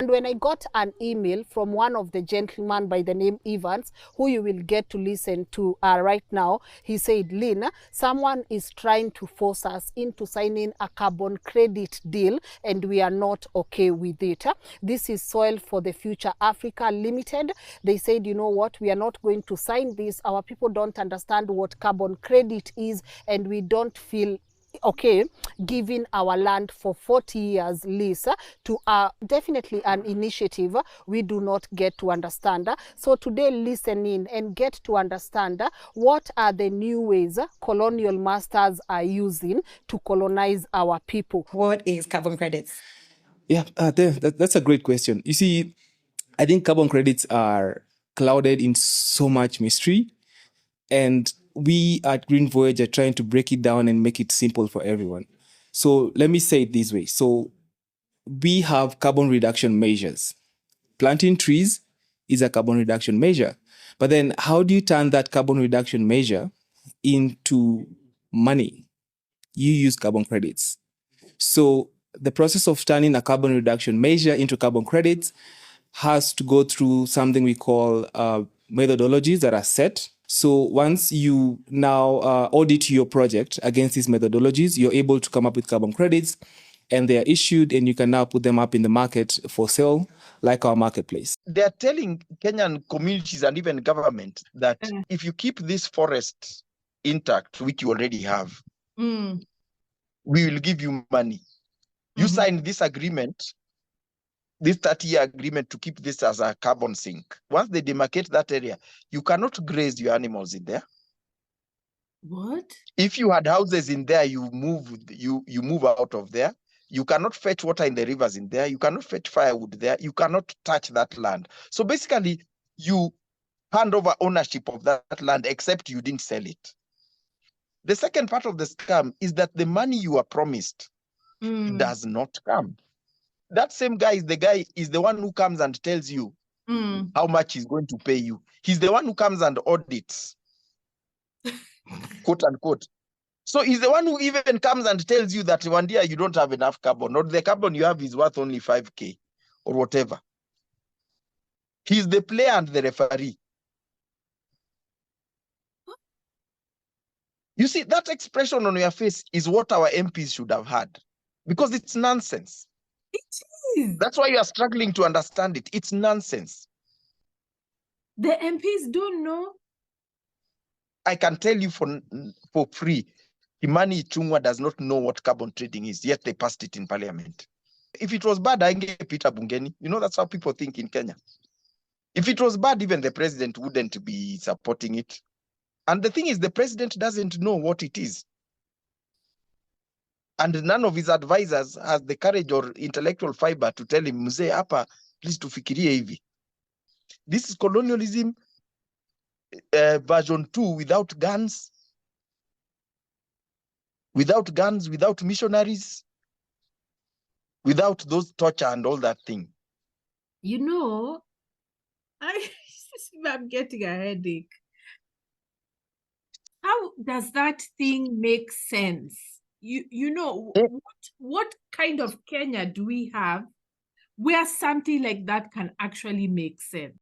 And when I got an email from one of the gentlemen by the name Evans, who you will get to listen to right now, he said, Lynn, someone is trying to force us into signing a carbon credit deal, and we are not okay with it. This is Soil for the Future Africa Limited. They said, you know what, we are not going to sign this. Our people don't understand what carbon credit is, and we don't feel okay giving our land for 40 years lease to definitely an initiative we do not get to understand. So today, listen in and get to understand what are the new ways colonial masters are using to colonize our people. What is carbon credits? Yeah, that's a great question. You see, I think carbon credits are clouded in so much mystery, and we at Green Voyage are trying to break it down and make it simple for everyone. So let me say it this way. So we have carbon reduction measures. Planting trees is a carbon reduction measure. But then how do you turn that carbon reduction measure into money? You use carbon credits. So the process of turning a carbon reduction measure into carbon credits has to go through something we call methodologies that are set. So once you now audit your project against these methodologies, you're able to come up with carbon credits, and they are issued, and you can now put them up in the market for sale, like our marketplace. They're telling Kenyan communities and even government that if you keep this forest intact, which you already have, we will give you money. You sign this agreement, this 30-year agreement, to keep this as a carbon sink. Once they demarcate that area, you cannot graze your animals in there. What? If you had houses in there, you move out of there. You cannot fetch water in the rivers in there. You cannot fetch firewood there. You cannot touch that land. So basically, you hand over ownership of that land, except you didn't sell it. The second part of the scam is that the money you are promised does not come. That same guy is the one who comes and tells you how much he's going to pay you. He's the one who comes and audits, quote unquote. So he's the one who even comes and tells you that one day you don't have enough carbon, or the carbon you have is worth only 5K or whatever. He's the player and the referee. You see, that expression on your face is what our MPs should have had, because it's nonsense. It is. That's why you are struggling to understand it. It's nonsense. The MPs don't know. I can tell you for free, Imani Ichung'wa does not know what carbon trading is, yet they passed it in parliament. If it was bad, I get Peter Bungeni. You know, that's how people think in Kenya. If it was bad, even the president wouldn't be supporting it. And the thing is, the president doesn't know what it is. And none of his advisors has the courage or intellectual fiber to tell him, Mzee, hapa, please tufikirie hivi. This is colonialism version 2 without guns, without missionaries, without those torture and all that thing. You know, I'm getting a headache. How does that thing make sense? You know, what kind of Kenya do we have where something like that can actually make sense?